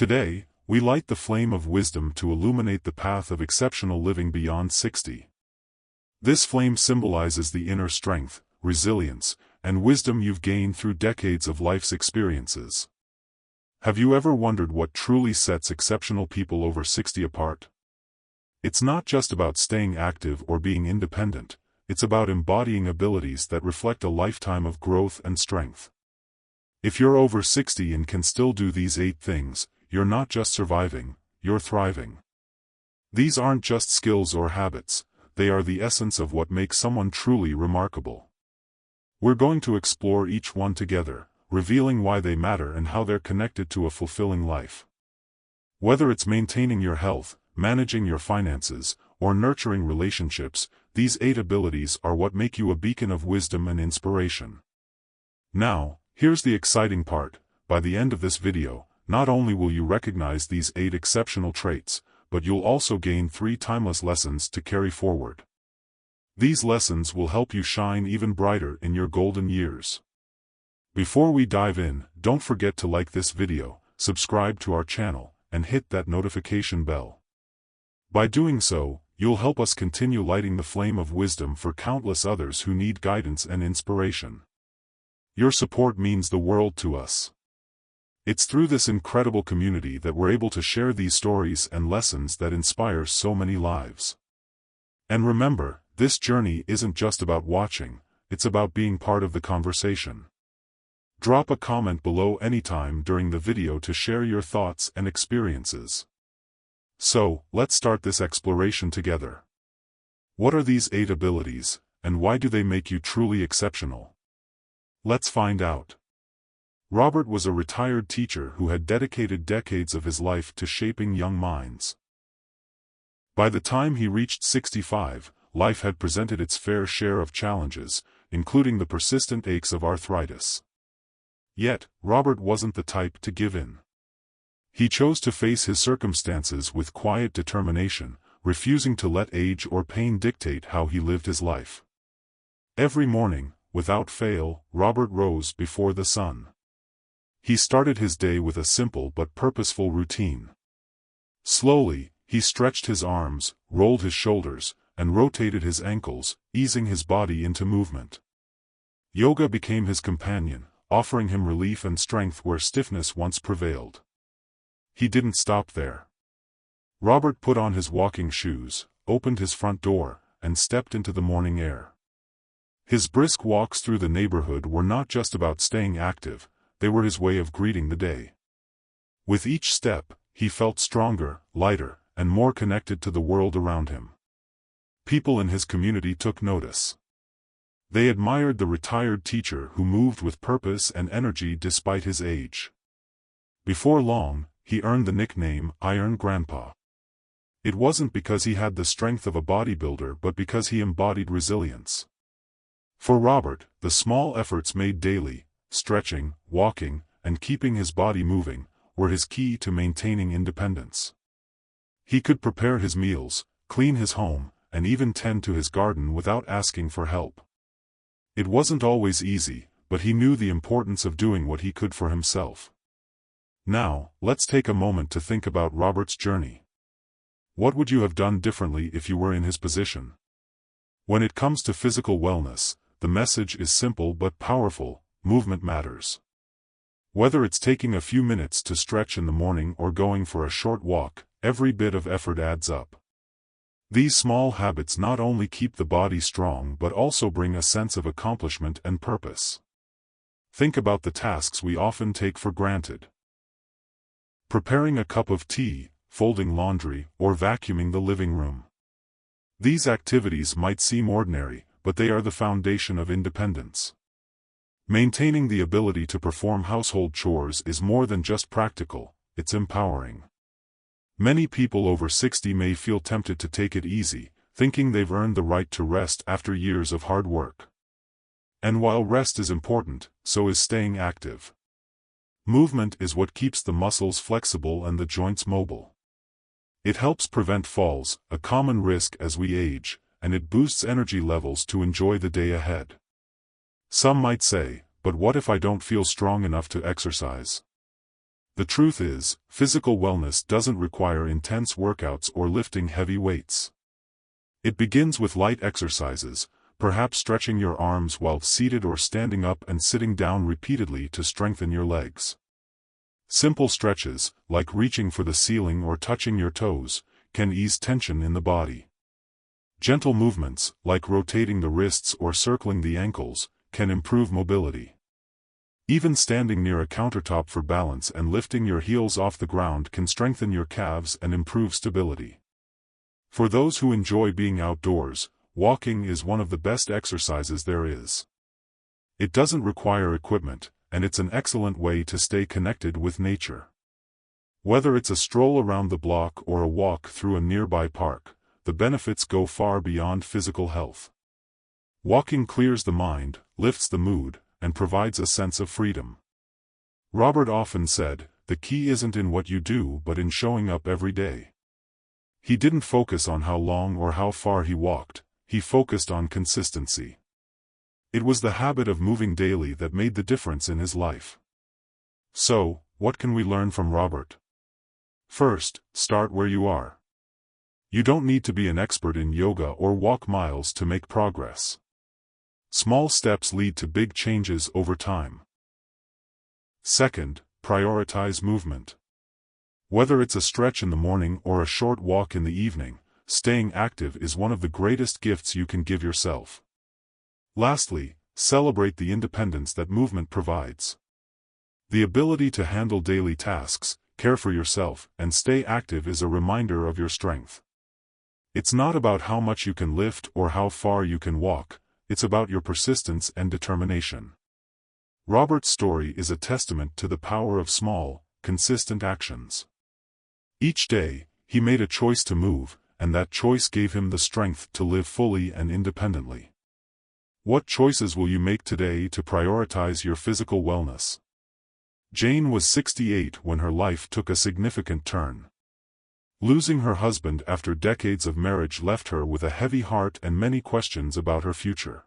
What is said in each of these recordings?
Today, we light the flame of wisdom to illuminate the path of exceptional living beyond 60. This flame symbolizes the inner strength, resilience, and wisdom you've gained through decades of life's experiences. Have you ever wondered what truly sets exceptional people over 60 apart? It's not just about staying active or being independent, it's about embodying abilities that reflect a lifetime of growth and strength. If you're over 60 and can still do these 8 things, you're not just surviving, you're thriving. These aren't just skills or habits, they are the essence of what makes someone truly remarkable. We're going to explore each one together, revealing why they matter and how they're connected to a fulfilling life. Whether it's maintaining your health, managing your finances, or nurturing relationships, these 8 abilities are what make you a beacon of wisdom and inspiration. Now, here's the exciting part. By the end of this video, not only will you recognize these 8 exceptional traits, but you'll also gain 3 timeless lessons to carry forward. These lessons will help you shine even brighter in your golden years. Before we dive in, don't forget to like this video, subscribe to our channel, and hit that notification bell. By doing so, you'll help us continue lighting the flame of wisdom for countless others who need guidance and inspiration. Your support means the world to us. It's through this incredible community that we're able to share these stories and lessons that inspire so many lives. And remember, this journey isn't just about watching, it's about being part of the conversation. Drop a comment below anytime during the video to share your thoughts and experiences. So, let's start this exploration together. What are these 8 abilities, and why do they make you truly exceptional? Let's find out. Robert was a retired teacher who had dedicated decades of his life to shaping young minds. By the time he reached 65, life had presented its fair share of challenges, including the persistent aches of arthritis. Yet, Robert wasn't the type to give in. He chose to face his circumstances with quiet determination, refusing to let age or pain dictate how he lived his life. Every morning, without fail, Robert rose before the sun. He started his day with a simple but purposeful routine. Slowly, he stretched his arms, rolled his shoulders, and rotated his ankles, easing his body into movement. Yoga became his companion, offering him relief and strength where stiffness once prevailed. He didn't stop there. Robert put on his walking shoes, opened his front door, and stepped into the morning air. His brisk walks through the neighborhood were not just about staying active, they were his way of greeting the day. With each step, he felt stronger, lighter, and more connected to the world around him. People in his community took notice. They admired the retired teacher who moved with purpose and energy despite his age. Before long, he earned the nickname Iron Grandpa. It wasn't because he had the strength of a bodybuilder but because he embodied resilience. For Robert, the small efforts made daily, stretching, walking, and keeping his body moving, were his key to maintaining independence. He could prepare his meals, clean his home, and even tend to his garden without asking for help. It wasn't always easy, but he knew the importance of doing what he could for himself. Now, let's take a moment to think about Robert's journey. What would you have done differently if you were in his position? When it comes to physical wellness, the message is simple but powerful: movement matters. Whether it's taking a few minutes to stretch in the morning or going for a short walk, every bit of effort adds up. These small habits not only keep the body strong but also bring a sense of accomplishment and purpose. Think about the tasks we often take for granted. Preparing a cup of tea, folding laundry, or vacuuming the living room. These activities might seem ordinary, but they are the foundation of independence. Maintaining the ability to perform household chores is more than just practical, it's empowering. Many people over 60 may feel tempted to take it easy, thinking they've earned the right to rest after years of hard work. And while rest is important, so is staying active. Movement is what keeps the muscles flexible and the joints mobile. It helps prevent falls, a common risk as we age, and it boosts energy levels to enjoy the day ahead. Some might say, but what if I don't feel strong enough to exercise? The truth is, physical wellness doesn't require intense workouts or lifting heavy weights. It begins with light exercises, perhaps stretching your arms while seated or standing up and sitting down repeatedly to strengthen your legs. Simple stretches, like reaching for the ceiling or touching your toes, can ease tension in the body. Gentle movements, like rotating the wrists or circling the ankles, can improve mobility. Even standing near a countertop for balance and lifting your heels off the ground can strengthen your calves and improve stability. For those who enjoy being outdoors, walking is one of the best exercises there is. It doesn't require equipment, and it's an excellent way to stay connected with nature. Whether it's a stroll around the block or a walk through a nearby park, the benefits go far beyond physical health. Walking clears the mind, lifts the mood, and provides a sense of freedom. Robert often said, "The key isn't in what you do but in showing up every day." He didn't focus on how long or how far he walked, he focused on consistency. It was the habit of moving daily that made the difference in his life. So, what can we learn from Robert? First, start where you are. You don't need to be an expert in yoga or walk miles to make progress. Small steps lead to big changes over time. Second, prioritize movement. Whether it's a stretch in the morning or a short walk in the evening, staying active is one of the greatest gifts you can give yourself. Lastly, celebrate the independence that movement provides. The ability to handle daily tasks, care for yourself, and stay active is a reminder of your strength. It's not about how much you can lift or how far you can walk, it's about your persistence and determination. Robert's story is a testament to the power of small, consistent actions. Each day, he made a choice to move, and that choice gave him the strength to live fully and independently. What choices will you make today to prioritize your physical wellness? Jane was 68 when her life took a significant turn. Losing her husband after decades of marriage left her with a heavy heart and many questions about her future.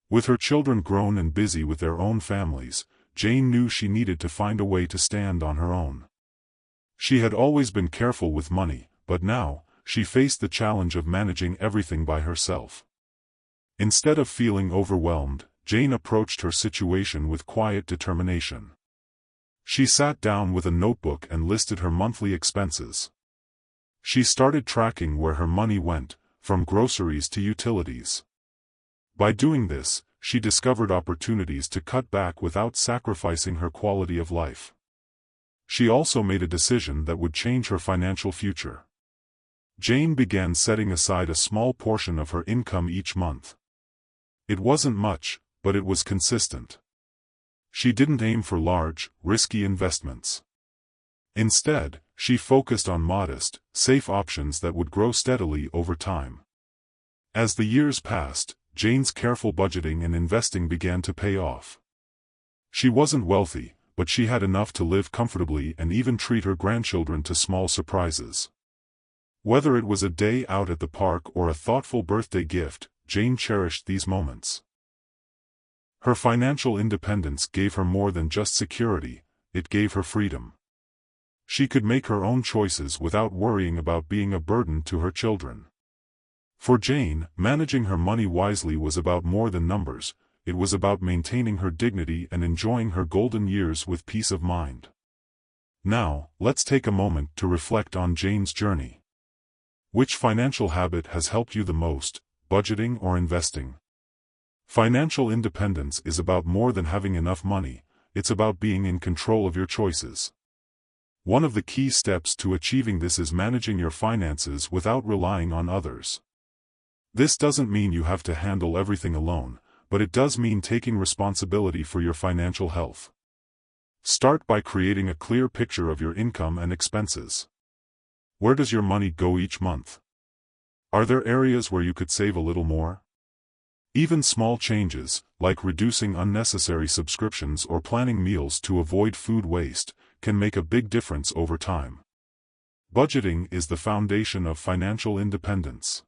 With her children grown and busy with their own families, Jane knew she needed to find a way to stand on her own. She had always been careful with money, but now, she faced the challenge of managing everything by herself. Instead of feeling overwhelmed, Jane approached her situation with quiet determination. She sat down with a notebook and listed her monthly expenses. She started tracking where her money went, from groceries to utilities. By doing this, she discovered opportunities to cut back without sacrificing her quality of life. She also made a decision that would change her financial future. Jane began setting aside a small portion of her income each month. It wasn't much, but it was consistent. She didn't aim for large, risky investments. Instead, she focused on modest, safe options that would grow steadily over time. As the years passed, Jane's careful budgeting and investing began to pay off. She wasn't wealthy, but she had enough to live comfortably and even treat her grandchildren to small surprises. Whether it was a day out at the park or a thoughtful birthday gift, Jane cherished these moments. Her financial independence gave her more than just security, it gave her freedom. She could make her own choices without worrying about being a burden to her children. For Jane, managing her money wisely was about more than numbers, it was about maintaining her dignity and enjoying her golden years with peace of mind. Now, let's take a moment to reflect on Jane's journey. Which financial habit has helped you the most, budgeting or investing? Financial independence is about more than having enough money, it's about being in control of your choices. One of the key steps to achieving this is managing your finances without relying on others. This doesn't mean you have to handle everything alone, but it does mean taking responsibility for your financial health. Start by creating a clear picture of your income and expenses. Where does your money go each month? Are there areas where you could save a little more? Even small changes, like reducing unnecessary subscriptions or planning meals to avoid food waste, can make a big difference over time. Budgeting is the foundation of financial independence.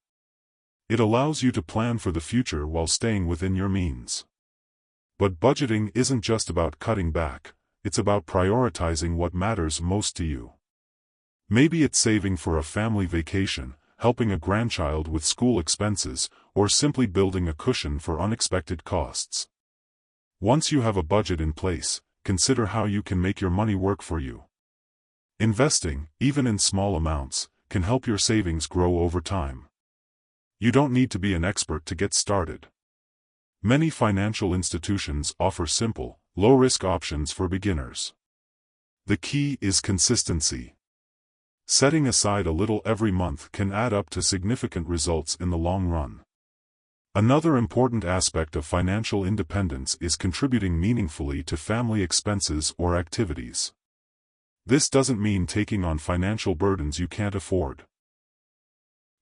It allows you to plan for the future while staying within your means. But budgeting isn't just about cutting back, it's about prioritizing what matters most to you. Maybe it's saving for a family vacation, helping a grandchild with school expenses, or simply building a cushion for unexpected costs. Once you have a budget in place, consider how you can make your money work for you. Investing, even in small amounts, can help your savings grow over time. You don't need to be an expert to get started. Many financial institutions offer simple, low-risk options for beginners. The key is consistency. Setting aside a little every month can add up to significant results in the long run. Another important aspect of financial independence is contributing meaningfully to family expenses or activities. This doesn't mean taking on financial burdens you can't afford.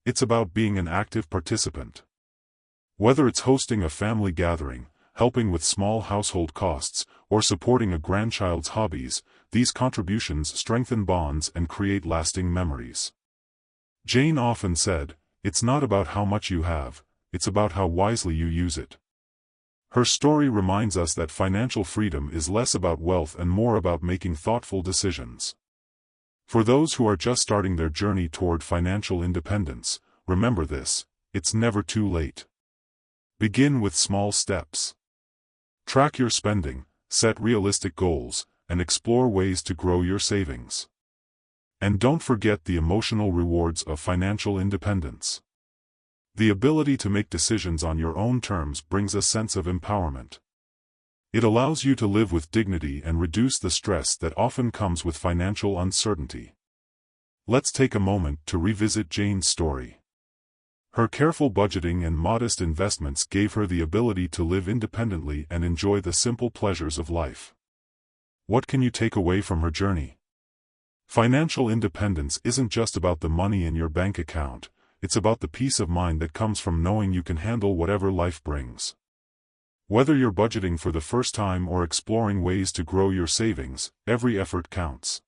It's about being an active participant. Whether it's hosting a family gathering, helping with small household costs, or supporting a grandchild's hobbies, these contributions strengthen bonds and create lasting memories. Jane often said, "It's not about how much you have, it's about how wisely you use it." Her story reminds us that financial freedom is less about wealth and more about making thoughtful decisions. For those who are just starting their journey toward financial independence, remember this: it's never too late. Begin with small steps. Track your spending, set realistic goals, and explore ways to grow your savings. And don't forget the emotional rewards of financial independence. The ability to make decisions on your own terms brings a sense of empowerment. It allows you to live with dignity and reduce the stress that often comes with financial uncertainty. Let's take a moment to revisit Jane's story. Her careful budgeting and modest investments gave her the ability to live independently and enjoy the simple pleasures of life. What can you take away from her journey? Financial independence isn't just about the money in your bank account, it's about the peace of mind that comes from knowing you can handle whatever life brings. Whether you're budgeting for the first time or exploring ways to grow your savings, every effort counts.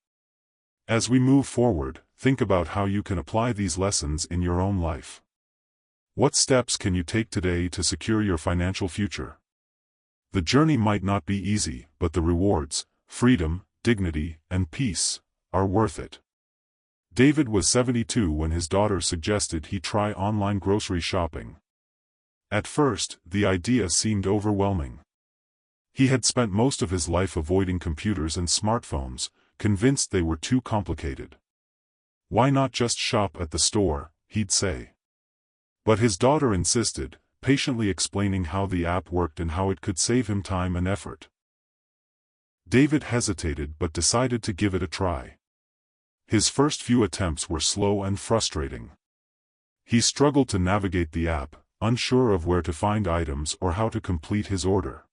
As we move forward, think about how you can apply these lessons in your own life. What steps can you take today to secure your financial future? The journey might not be easy, but the rewards, freedom, dignity, and peace, are worth it. David was 72 when his daughter suggested he try online grocery shopping. At first, the idea seemed overwhelming. He had spent most of his life avoiding computers and smartphones, convinced they were too complicated. "Why not just shop at the store?" he'd say. But his daughter insisted, patiently explaining how the app worked and how it could save him time and effort. David hesitated but decided to give it a try. His first few attempts were slow and frustrating. He struggled to navigate the app, unsure of where to find items or how to complete his order.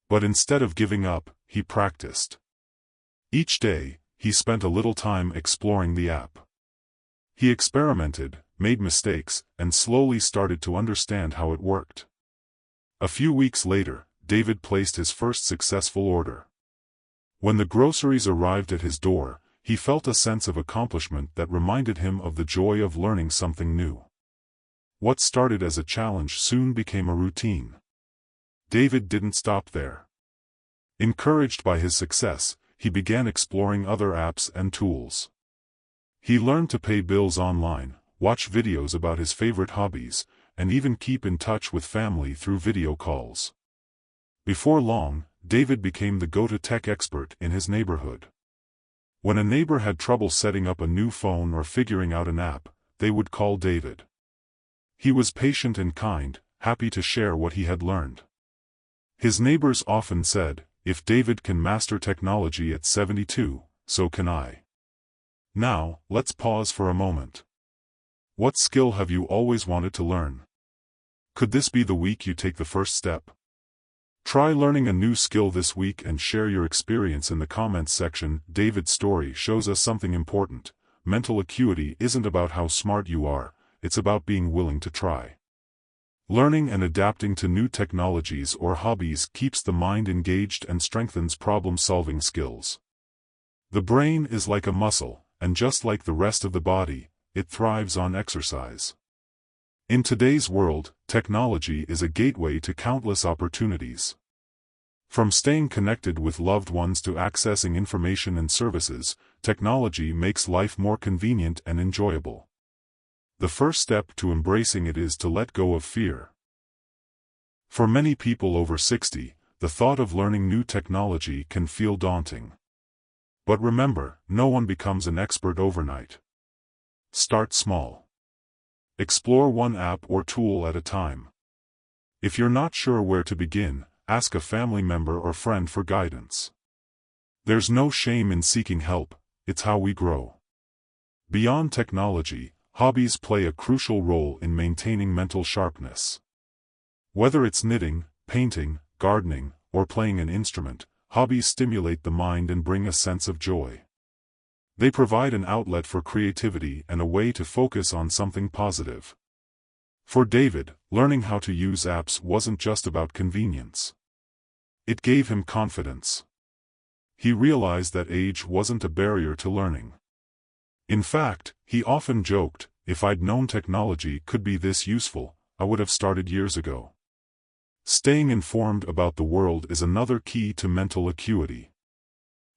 But instead of giving up, he practiced. Each day, he spent a little time exploring the app. He experimented, made mistakes, and slowly started to understand how it worked. A few weeks later, David placed his first successful order. When the groceries arrived at his door, he felt a sense of accomplishment that reminded him of the joy of learning something new. What started as a challenge soon became a routine. David didn't stop there. Encouraged by his success, he began exploring other apps and tools. He learned to pay bills online, watch videos about his favorite hobbies, and even keep in touch with family through video calls. Before long, David became the go-to tech expert in his neighborhood. When a neighbor had trouble setting up a new phone or figuring out an app, they would call David. He was patient and kind, happy to share what he had learned. His neighbors often said, "If David can master technology at 72, so can I." Now, let's pause for a moment. What skill have you always wanted to learn? Could this be the week you take the first step? Try learning a new skill this week and share your experience in the comments section. David's story shows us something important. Mental acuity isn't about how smart you are, it's about being willing to try. Learning and adapting to new technologies or hobbies keeps the mind engaged and strengthens problem-solving skills. The brain is like a muscle, and just like the rest of the body, it thrives on exercise. In today's world, technology is a gateway to countless opportunities. From staying connected with loved ones to accessing information and services, technology makes life more convenient and enjoyable. The first step to embracing it is to let go of fear. For many people over 60, the thought of learning new technology can feel daunting. But remember, no one becomes an expert overnight. Start small. Explore one app or tool at a time. If you're not sure where to begin, ask a family member or friend for guidance. There's no shame in seeking help, it's how we grow. Beyond technology, hobbies play a crucial role in maintaining mental sharpness. Whether it's knitting, painting, gardening, or playing an instrument, hobbies stimulate the mind and bring a sense of joy. They provide an outlet for creativity and a way to focus on something positive. For David, learning how to use apps wasn't just about convenience. It gave him confidence. He realized that age wasn't a barrier to learning. In fact, he often joked, "If I'd known technology could be this useful, I would have started years ago." Staying informed about the world is another key to mental acuity.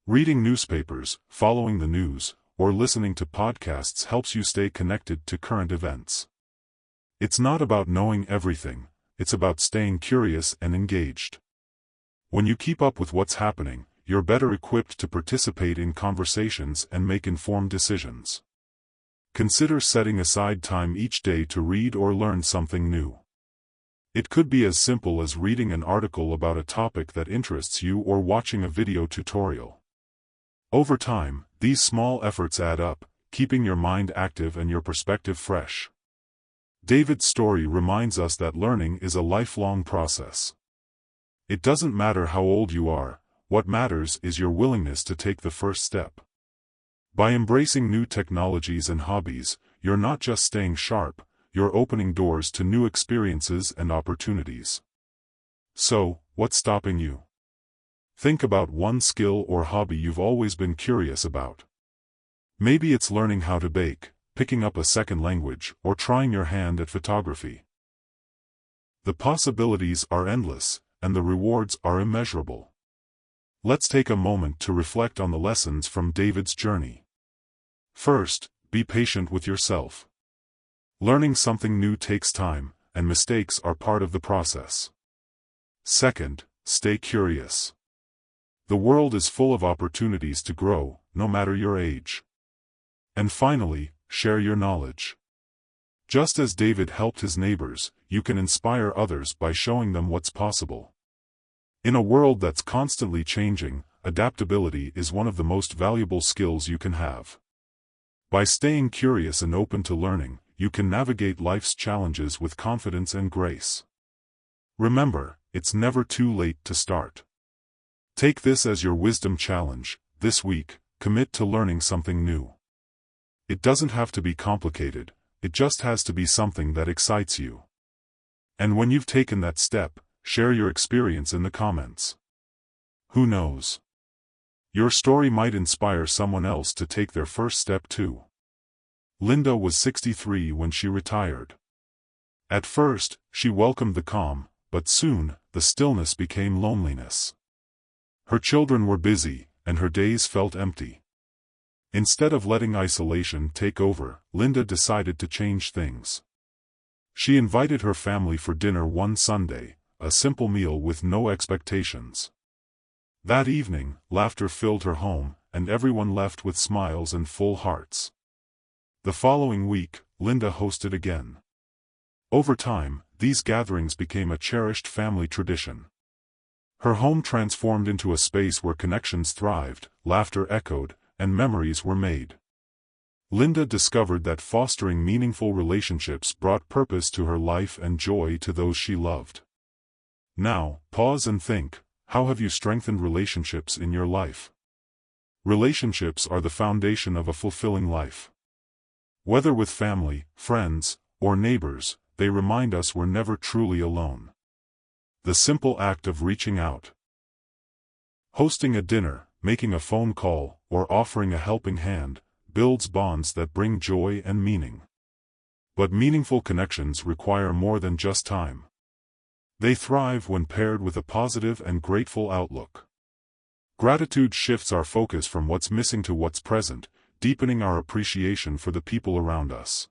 Reading newspapers, following the news, or listening to podcasts helps you stay connected to current events. It's not about knowing everything, it's about staying curious and engaged. When you keep up with what's happening, you're better equipped to participate in conversations and make informed decisions. Consider setting aside time each day to read or learn something new. It could be as simple as reading an article about a topic that interests you or watching a video tutorial. Over time, these small efforts add up, keeping your mind active and your perspective fresh. David's story reminds us that learning is a lifelong process. It doesn't matter how old you are, what matters is your willingness to take the first step. By embracing new technologies and hobbies, you're not just staying sharp, you're opening doors to new experiences and opportunities. So, what's stopping you? Think about one skill or hobby you've always been curious about. Maybe it's learning how to bake, picking up a second language, or trying your hand at photography. The possibilities are endless, and the rewards are immeasurable. Let's take a moment to reflect on the lessons from David's journey. First, be patient with yourself. Learning something new takes time, and mistakes are part of the process. Second, stay curious. The world is full of opportunities to grow, no matter your age. And finally, share your knowledge. Just as David helped his neighbors, you can inspire others by showing them what's possible. In a world that's constantly changing, adaptability is one of the most valuable skills you can have. By staying curious and open to learning, you can navigate life's challenges with confidence and grace. Remember, it's never too late to start. Take this as your wisdom challenge. This week, commit to learning something new. It doesn't have to be complicated, it just has to be something that excites you. And when you've taken that step, share your experience in the comments. Who knows? Your story might inspire someone else to take their first step too. Linda was 63 when she retired. At first, she welcomed the calm, but soon, the stillness became loneliness. Her children were busy, and her days felt empty. Instead of letting isolation take over, Linda decided to change things. She invited her family for dinner one Sunday, a simple meal with no expectations. That evening, laughter filled her home, and everyone left with smiles and full hearts. The following week, Linda hosted again. Over time, these gatherings became a cherished family tradition. Her home transformed into a space where connections thrived, laughter echoed, and memories were made. Linda discovered that fostering meaningful relationships brought purpose to her life and joy to those she loved. Now, pause and think, how have you strengthened relationships in your life? Relationships are the foundation of a fulfilling life. Whether with family, friends, or neighbors, they remind us we're never truly alone. The simple act of reaching out, hosting a dinner, making a phone call, or offering a helping hand, builds bonds that bring joy and meaning. But meaningful connections require more than just time. They thrive when paired with a positive and grateful outlook. Gratitude shifts our focus from what's missing to what's present, deepening our appreciation for the people around us.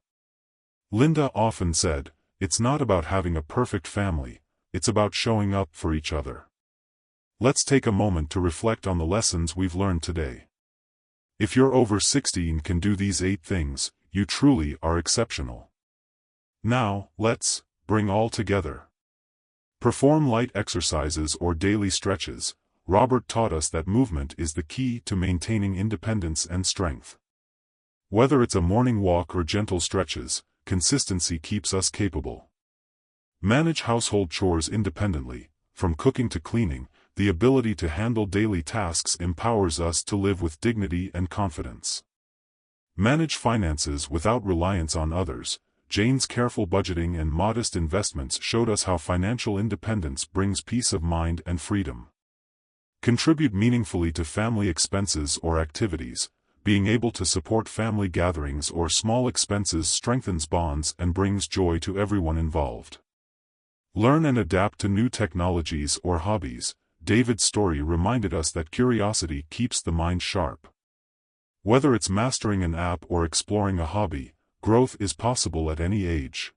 Linda often said, "It's not about having a perfect family, it's about showing up for each other." Let's take a moment to reflect on the lessons we've learned today. If you're over 60 and can do these 8 things, you truly are exceptional. Now, let's bring all together. Perform light exercises or daily stretches. Robert taught us that movement is the key to maintaining independence and strength. Whether it's a morning walk or gentle stretches, consistency keeps us capable. Manage household chores independently. From cooking to cleaning, the ability to handle daily tasks empowers us to live with dignity and confidence. Manage finances without reliance on others. Jane's careful budgeting and modest investments showed us how financial independence brings peace of mind and freedom. Contribute meaningfully to family expenses or activities. Being able to support family gatherings or small expenses strengthens bonds and brings joy to everyone involved. Learn and adapt to new technologies or hobbies. David's story reminded us that curiosity keeps the mind sharp. Whether it's mastering an app or exploring a hobby, growth is possible at any age.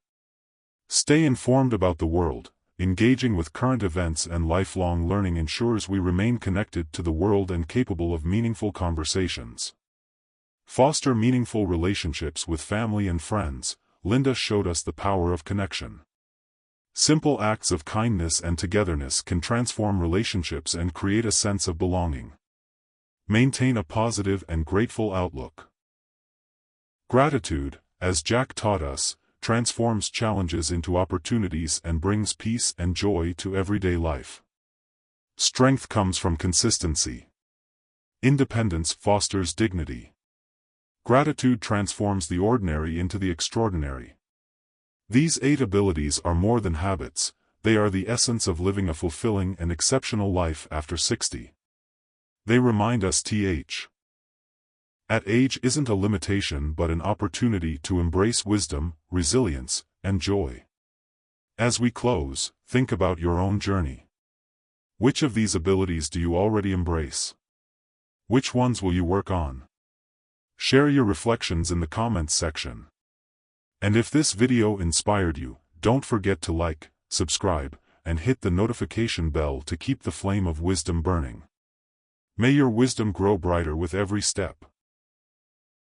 Stay informed about the world. Engaging with current events and lifelong learning ensures we remain connected to the world and capable of meaningful conversations. Foster meaningful relationships with family and friends. Linda showed us the power of connection. Simple acts of kindness and togetherness can transform relationships and create a sense of belonging. Maintain a positive and grateful outlook. Gratitude, as Jack taught us, transforms challenges into opportunities and brings peace and joy to everyday life. Strength comes from consistency. Independence fosters dignity. Gratitude transforms the ordinary into the extraordinary. These 8 abilities are more than habits, they are the essence of living a fulfilling and exceptional life after 60. They remind us that age isn't a limitation but an opportunity to embrace wisdom, resilience, and joy. As we close, think about your own journey. Which of these abilities do you already embrace? Which ones will you work on? Share your reflections in the comments section. And if this video inspired you, don't forget to like, subscribe, and hit the notification bell to keep the flame of wisdom burning. May your wisdom grow brighter with every step.